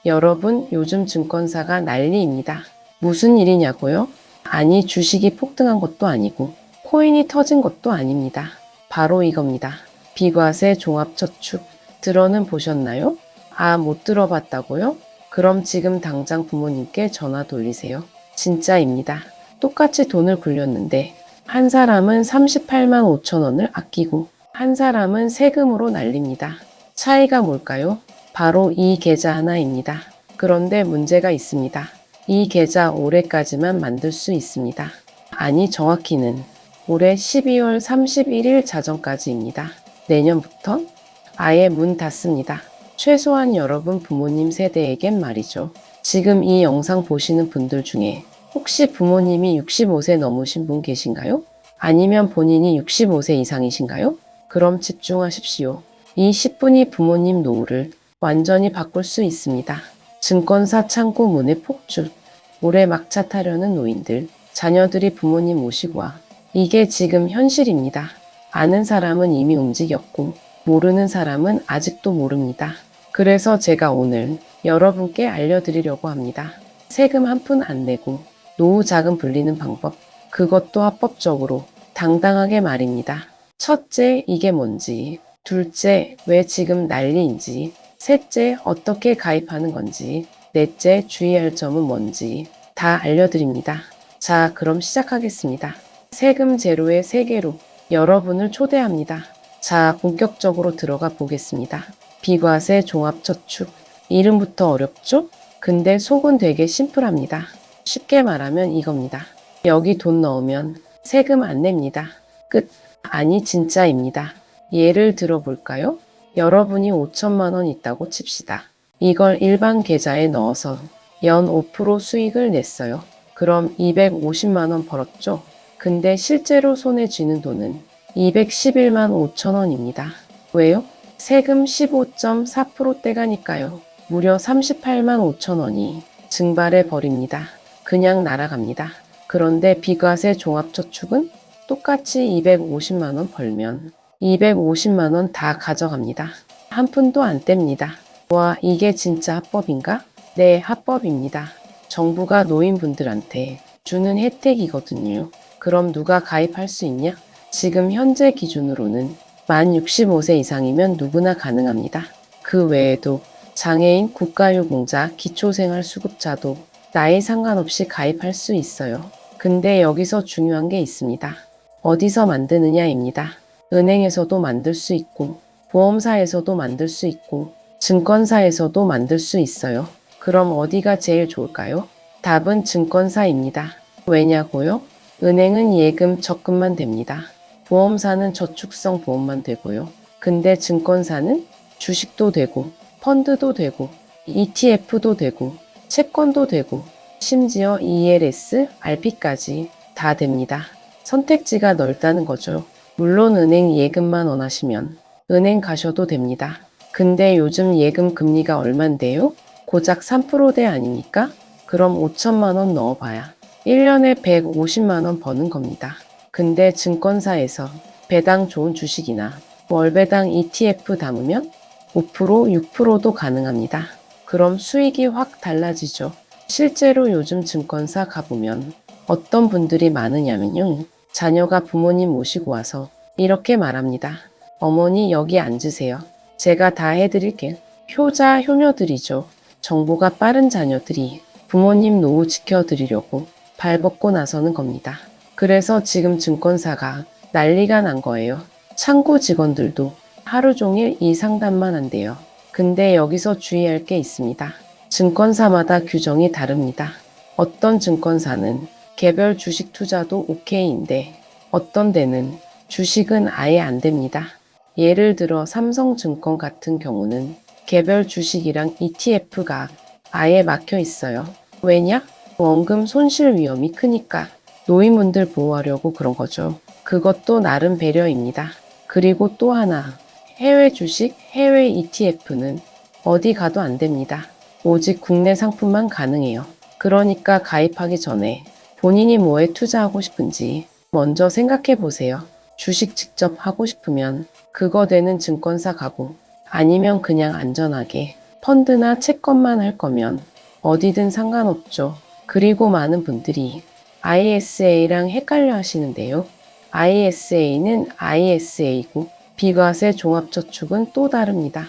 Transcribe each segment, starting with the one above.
여러분, 요즘 증권사가 난리입니다. 무슨 일이냐고요? 아니, 주식이 폭등한 것도 아니고 코인이 터진 것도 아닙니다. 바로 이겁니다. 비과세 종합저축. 들어는 보셨나요? 아, 못 들어봤다고요? 그럼 지금 당장 부모님께 전화 돌리세요. 진짜입니다. 똑같이 돈을 굴렸는데 한 사람은 38만 5천 원을 아끼고 한 사람은 세금으로 날립니다. 차이가 뭘까요? 바로 이 계좌 하나입니다. 그런데 문제가 있습니다. 이 계좌 올해까지만 만들 수 있습니다. 아니, 정확히는 올해 12월 31일 자정까지입니다. 내년부터 아예 문 닫습니다. 최소한 여러분 부모님 세대에겐 말이죠. 지금 이 영상 보시는 분들 중에 혹시 부모님이 65세 넘으신 분 계신가요? 아니면 본인이 65세 이상이신가요? 그럼 집중하십시오. 이 10분이 부모님 노후를 완전히 바꿀 수 있습니다. 증권사 창구 문의 폭주. 올해 막차 타려는 노인들, 자녀들이 부모님 모시고 와. 이게 지금 현실입니다. 아는 사람은 이미 움직였고 모르는 사람은 아직도 모릅니다. 그래서 제가 오늘 여러분께 알려드리려고 합니다. 세금 한 푼 안 내고 노후 자금 불리는 방법. 그것도 합법적으로 당당하게 말입니다. 첫째, 이게 뭔지. 둘째, 왜 지금 난리인지. 셋째, 어떻게 가입하는 건지. 넷째, 주의할 점은 뭔지 다 알려드립니다. 자, 그럼 시작하겠습니다. 세금 제로의 세계로 여러분을 초대합니다. 자, 본격적으로 들어가 보겠습니다. 비과세 종합저축. 이름부터 어렵죠? 근데 속은 되게 심플합니다. 쉽게 말하면 이겁니다. 여기 돈 넣으면 세금 안 냅니다. 끝. 아니, 진짜입니다. 예를 들어 볼까요? 여러분이 5천만 원 있다고 칩시다. 이걸 일반 계좌에 넣어서 연 5% 수익을 냈어요. 그럼 250만 원 벌었죠? 근데 실제로 손에 쥐는 돈은 211만 5천 원입니다. 왜요? 세금 15.4%대가니까요. 무려 38만 5천 원이 증발해 버립니다. 그냥 날아갑니다. 그런데 비과세 종합저축은 똑같이 250만 원 벌면 250만 원 다 가져갑니다. 한 푼도 안 뗍니다. 와, 이게 진짜 합법인가? 네, 합법입니다. 정부가 노인분들한테 주는 혜택이거든요. 그럼 누가 가입할 수 있냐? 지금 현재 기준으로는 만 65세 이상이면 누구나 가능합니다. 그 외에도 장애인, 국가유공자, 기초생활수급자도 나이 상관없이 가입할 수 있어요. 근데 여기서 중요한 게 있습니다. 어디서 만드느냐입니다. 은행에서도 만들 수 있고, 보험사에서도 만들 수 있고, 증권사에서도 만들 수 있어요. 그럼 어디가 제일 좋을까요? 답은 증권사입니다. 왜냐고요? 은행은 예금, 적금만 됩니다. 보험사는 저축성 보험만 되고요. 근데 증권사는 주식도 되고, 펀드도 되고, ETF도 되고, 채권도 되고, 심지어 ELS, RP까지 다 됩니다. 선택지가 넓다는 거죠. 물론 은행 예금만 원하시면 은행 가셔도 됩니다. 근데 요즘 예금 금리가 얼만데요? 고작 3%대 아닙니까? 그럼 5천만 원 넣어봐야 1년에 150만 원 버는 겁니다. 근데 증권사에서 배당 좋은 주식이나 월배당 ETF 담으면 5%, 6%도 가능합니다. 그럼 수익이 확 달라지죠. 실제로 요즘 증권사 가보면 어떤 분들이 많으냐면요. 자녀가 부모님 모시고 와서 이렇게 말합니다. 어머니, 여기 앉으세요. 제가 다 해드릴게요. 효자, 효녀들이죠. 정보가 빠른 자녀들이 부모님 노후 지켜드리려고 발벗고 나서는 겁니다. 그래서 지금 증권사가 난리가 난 거예요. 창구 직원들도 하루 종일 이 상담만 한대요. 근데 여기서 주의할 게 있습니다. 증권사마다 규정이 다릅니다. 어떤 증권사는 개별 주식 투자도 오케이인데 어떤 데는 주식은 아예 안 됩니다. 예를 들어 삼성증권 같은 경우는 개별 주식이랑 ETF가 아예 막혀 있어요. 왜냐? 원금 손실 위험이 크니까 노인분들 보호하려고 그런 거죠. 그것도 나름 배려입니다. 그리고 또 하나, 해외 주식, 해외 ETF는 어디 가도 안 됩니다. 오직 국내 상품만 가능해요. 그러니까 가입하기 전에 본인이 뭐에 투자하고 싶은지 먼저 생각해 보세요. 주식 직접 하고 싶으면 그거 되는 증권사 가고 아니면 그냥 안전하게 펀드나 채권만 할 거면 어디든 상관없죠. 그리고 많은 분들이 ISA랑 헷갈려 하시는데요. ISA는 ISA고 비과세 종합저축은 또 다릅니다.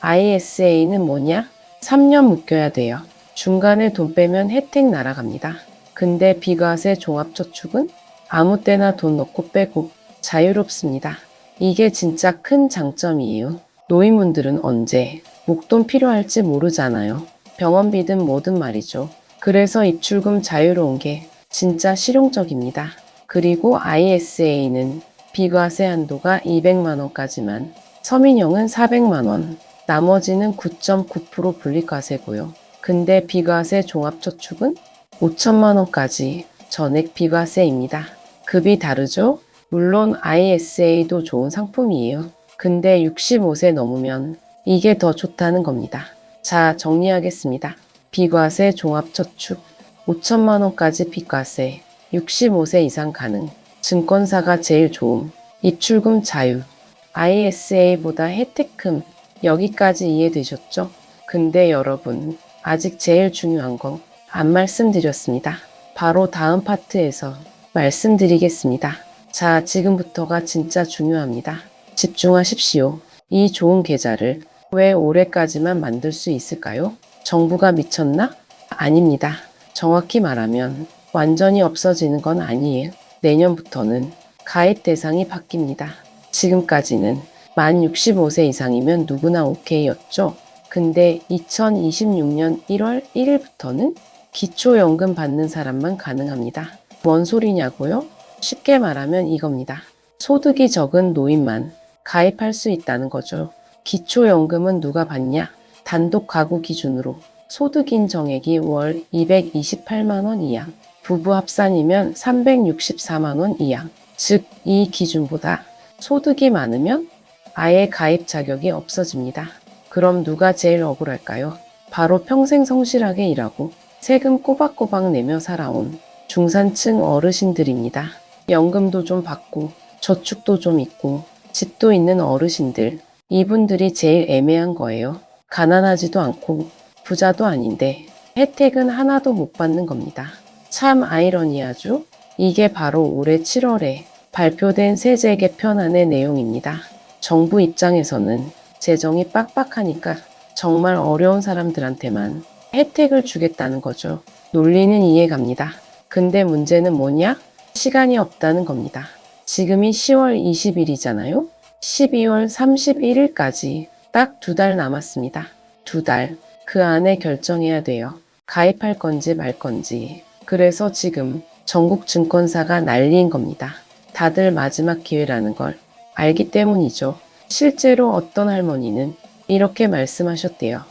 ISA는 뭐냐? 3년 묶여야 돼요. 중간에 돈 빼면 혜택 날아갑니다. 근데 비과세 종합저축은 아무 때나 돈 넣고 빼고 자유롭습니다. 이게 진짜 큰 장점이에요. 노인분들은 언제 목돈 필요할지 모르잖아요. 병원비든 뭐든 말이죠. 그래서 입출금 자유로운 게 진짜 실용적입니다. 그리고 ISA는 비과세 한도가 200만 원까지만, 서민형은 400만 원, 나머지는 9.9% 분리과세고요. 근데 비과세 종합저축은 5천만 원까지 전액 비과세입니다. 급이 다르죠? 물론 ISA도 좋은 상품이에요. 근데 65세 넘으면 이게 더 좋다는 겁니다. 자, 정리하겠습니다. 비과세 종합저축 5천만 원까지 비과세, 65세 이상 가능, 증권사가 제일 좋음, 입출금 자유, ISA보다 혜택금, 여기까지 이해되셨죠? 근데 여러분, 아직 제일 중요한 거 안 말씀드렸습니다. 바로 다음 파트에서 말씀드리겠습니다. 자, 지금부터가 진짜 중요합니다. 집중하십시오. 이 좋은 계좌를 왜 올해까지만 만들 수 있을까요? 정부가 미쳤나? 아닙니다. 정확히 말하면 완전히 없어지는 건 아니에요. 내년부터는 가입 대상이 바뀝니다. 지금까지는 만 65세 이상이면 누구나 오케이였죠. 근데 2026년 1월 1일부터는 기초연금 받는 사람만 가능합니다. 뭔 소리냐고요? 쉽게 말하면 이겁니다. 소득이 적은 노인만 가입할 수 있다는 거죠. 기초연금은 누가 받냐? 단독 가구 기준으로 소득 인정액이 월 228만 원 이하, 부부 합산이면 364만 원 이하. 즉, 이 기준보다 소득이 많으면 아예 가입 자격이 없어집니다. 그럼 누가 제일 억울할까요? 바로 평생 성실하게 일하고 세금 꼬박꼬박 내며 살아온 중산층 어르신들입니다. 연금도 좀 받고 저축도 좀 있고 집도 있는 어르신들, 이분들이 제일 애매한 거예요. 가난하지도 않고 부자도 아닌데 혜택은 하나도 못 받는 겁니다. 참 아이러니하죠? 이게 바로 올해 7월에 발표된 세제 개편안의 내용입니다. 정부 입장에서는 재정이 빡빡하니까 정말 어려운 사람들한테만 혜택을 주겠다는 거죠. 논리는 이해갑니다. 근데 문제는 뭐냐? 시간이 없다는 겁니다. 지금이 10월 20일이잖아요? 12월 31일까지 딱 2달 남았습니다. 2달. 그 안에 결정해야 돼요. 가입할 건지 말 건지. 그래서 지금 전국 증권사가 난리인 겁니다. 다들 마지막 기회라는 걸 알기 때문이죠. 실제로 어떤 할머니는 이렇게 말씀하셨대요.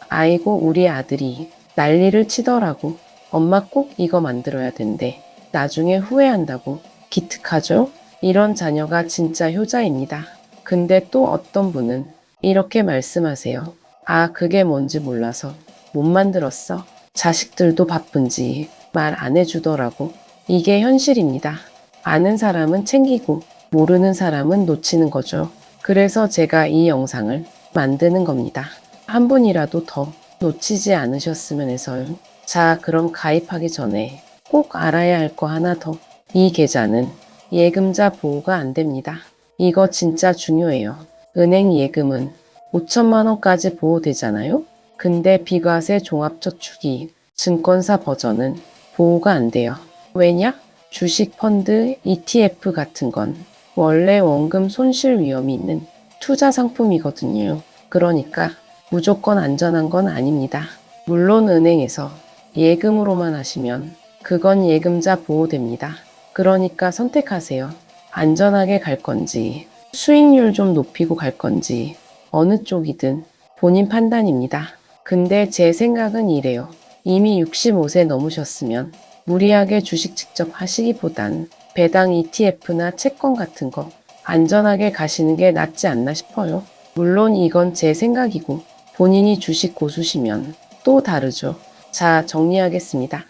아이고, 우리 아들이 난리를 치더라고. 엄마 꼭 이거 만들어야 된대. 나중에 후회한다고. 기특하죠? 이런 자녀가 진짜 효자입니다. 근데 또 어떤 분은 이렇게 말씀하세요. 아, 그게 뭔지 몰라서 못 만들었어. 자식들도 바쁜지 말 안 해주더라고. 이게 현실입니다. 아는 사람은 챙기고 모르는 사람은 놓치는 거죠. 그래서 제가 이 영상을 만드는 겁니다. 한 분이라도 더 놓치지 않으셨으면 해서요. 자, 그럼 가입하기 전에 꼭 알아야 할 거 하나 더. 이 계좌는 예금자 보호가 안 됩니다. 이거 진짜 중요해요. 은행 예금은 5천만 원까지 보호되잖아요. 근데 비과세 종합저축이 증권사 버전은 보호가 안 돼요. 왜냐? 주식, 펀드, ETF 같은 건 원래 원금 손실 위험이 있는 투자 상품이거든요. 그러니까 무조건 안전한 건 아닙니다. 물론 은행에서 예금으로만 하시면 그건 예금자 보호됩니다. 그러니까 선택하세요. 안전하게 갈 건지, 수익률 좀 높이고 갈 건지, 어느 쪽이든 본인 판단입니다. 근데 제 생각은 이래요. 이미 65세 넘으셨으면 무리하게 주식 직접 하시기보단 배당 ETF나 채권 같은 거 안전하게 가시는 게 낫지 않나 싶어요. 물론 이건 제 생각이고 본인이 주식 고수시면 또 다르죠. 자, 정리하겠습니다.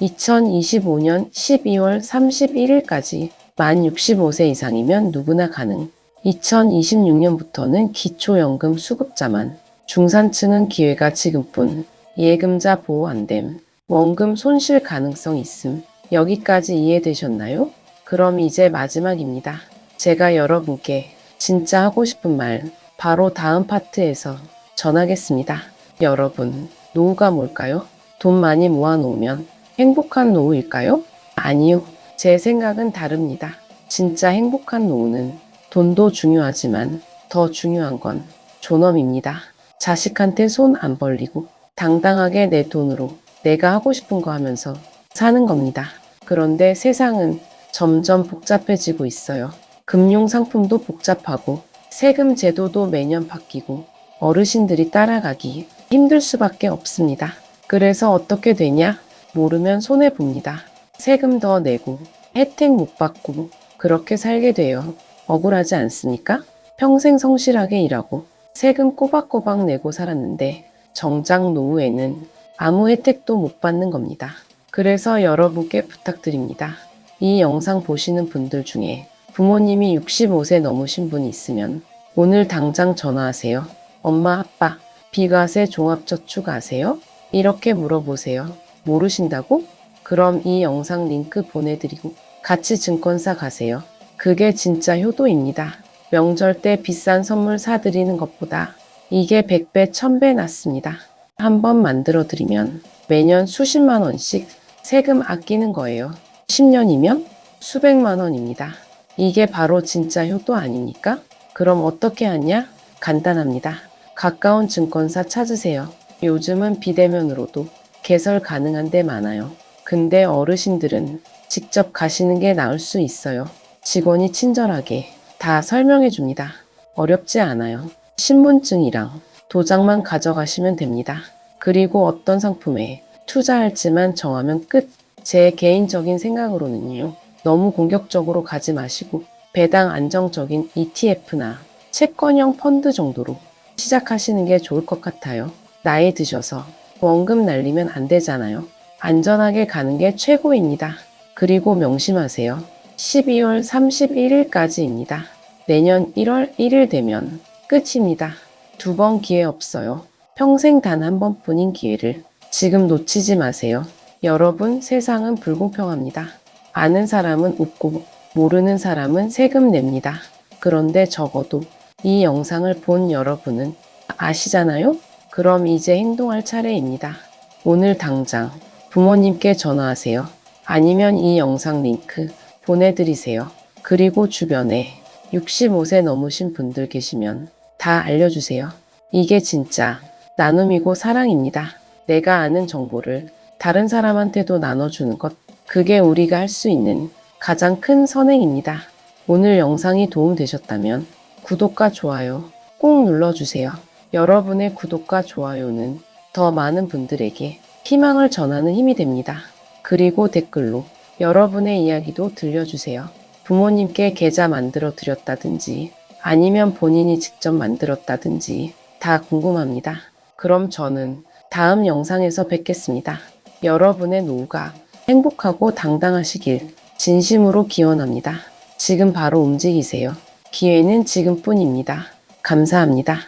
2025년 12월 31일까지 만 65세 이상이면 누구나 가능. 2026년부터는 기초연금 수급자만 중산층은 기회가 지금뿐. 예금자 보호 안됨. 원금 손실 가능성 있음. 여기까지 이해되셨나요? 그럼 이제 마지막입니다. 제가 여러분께 진짜 하고 싶은 말 바로 다음 파트에서 전하겠습니다. 여러분, 노후가 뭘까요? 돈 많이 모아놓으면 행복한 노후일까요? 아니요. 제 생각은 다릅니다. 진짜 행복한 노후는 돈도 중요하지만 더 중요한 건 존엄입니다. 자식한테 손 안 벌리고 당당하게 내 돈으로 내가 하고 싶은 거 하면서 사는 겁니다. 그런데 세상은 점점 복잡해지고 있어요. 금융 상품도 복잡하고 세금 제도도 매년 바뀌고 어르신들이 따라가기 힘들 수밖에 없습니다. 그래서 어떻게 되냐? 모르면 손해봅니다. 세금 더 내고 혜택 못 받고 그렇게 살게 돼요. 억울하지 않습니까? 평생 성실하게 일하고 세금 꼬박꼬박 내고 살았는데 정작 노후에는 아무 혜택도 못 받는 겁니다. 그래서 여러분께 부탁드립니다. 이 영상 보시는 분들 중에 부모님이 65세 넘으신 분이 있으면 오늘 당장 전화하세요. 엄마, 아빠, 비과세 종합저축 아세요? 이렇게 물어보세요. 모르신다고? 그럼 이 영상 링크 보내드리고 같이 증권사 가세요. 그게 진짜 효도입니다. 명절 때 비싼 선물 사드리는 것보다 이게 100배, 1000배 낫습니다. 한번 만들어드리면 매년 수십만 원씩 세금 아끼는 거예요. 10년이면 수백만 원입니다. 이게 바로 진짜 효도 아닙니까? 그럼 어떻게 하냐? 간단합니다. 가까운 증권사 찾으세요. 요즘은 비대면으로도 개설 가능한 데 많아요. 근데 어르신들은 직접 가시는 게 나을 수 있어요. 직원이 친절하게 다 설명해 줍니다. 어렵지 않아요. 신분증이랑 도장만 가져가시면 됩니다. 그리고 어떤 상품에 투자할지만 정하면 끝. 제 개인적인 생각으로는요. 너무 공격적으로 가지 마시고 배당 안정적인 ETF나 채권형 펀드 정도로 시작하시는 게 좋을 것 같아요. 나이 드셔서 원금 날리면 안 되잖아요. 안전하게 가는 게 최고입니다. 그리고 명심하세요. 12월 31일까지입니다. 내년 1월 1일 되면 끝입니다. 두 번 기회 없어요. 평생 단 한 번뿐인 기회를 지금 놓치지 마세요. 여러분, 세상은 불공평합니다. 아는 사람은 웃고 모르는 사람은 세금 냅니다. 그런데 적어도 이 영상을 본 여러분은 아시잖아요? 그럼 이제 행동할 차례입니다. 오늘 당장 부모님께 전화하세요. 아니면 이 영상 링크 보내드리세요. 그리고 주변에 65세 넘으신 분들 계시면 다 알려주세요. 이게 진짜 나눔이고 사랑입니다. 내가 아는 정보를 다른 사람한테도 나눠주는 것, 그게 우리가 할 수 있는 가장 큰 선행입니다. 오늘 영상이 도움되셨다면 구독과 좋아요 꼭 눌러주세요. 여러분의 구독과 좋아요는 더 많은 분들에게 희망을 전하는 힘이 됩니다. 그리고 댓글로 여러분의 이야기도 들려주세요. 부모님께 계좌 만들어 드렸다든지 아니면 본인이 직접 만들었다든지 다 궁금합니다. 그럼 저는 다음 영상에서 뵙겠습니다. 여러분의 노후가 행복하고 당당하시길 진심으로 기원합니다. 지금 바로 움직이세요. 기회는 지금뿐입니다. 감사합니다.